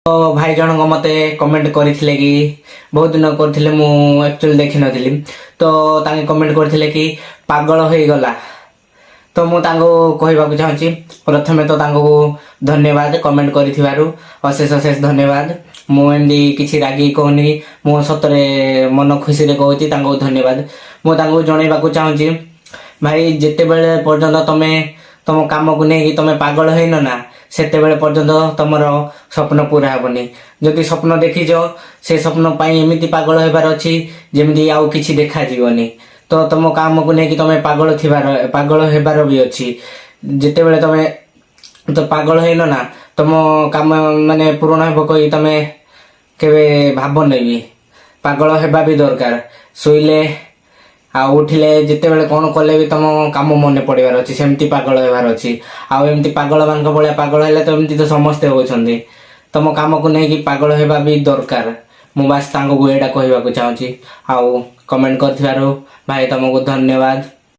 तो भाई जनक मत कमेंट करथिले कि बहुत दिन करथिले मु एक्चुअली देखि नथिली तो तांगे कमेंट करथिले कि पागल होई गला। तो मु तांको कहबाकू चाहूची प्रथमे तो तांको धन्यवाद कमेंट करिथिबारु अशेष अशेष धन्यवाद। मु एंदी किछि रागी कहनी मु सतरे मन खुशी रे कहूची तांको धन्यवाद। मु तांको जणैबाकू चाहूची भाई जेते बेले पर्यंत तमे तम काम को नहीं तमे पागल हैन ना सेते बेले पर्यंत तमर स्वप्न पूरा हेबनी। जदि स्वप्न देखिछ से स्वप्न पाई एमिति पागल हेबार अछि जेमिति आउ किछि देखा जीवनी। तो तम काम को नहीं तमे पागल हेबार भी अछि। जेते बेले तमे तो पागल हैन ना तम काम माने पूर्ण हेबो कहि तमे केबे भाबो नहीं। पागल हेबा भी दरकार। सोइले आ उठिले जिते बेले कौन कले भी तुम काम मन पड़ार अच्छी सेमती पागल होबार अच्छी। आउ एमती पागल मान भाया पागल है तो एमती तो समस्ते होती तुम काम को लेकिन पागल होगा भी दरकार। मु बास तांको को एटा कहबाकू चाहूची। आउ कमेंट करथिबारु भाई तुमको धन्यवाद।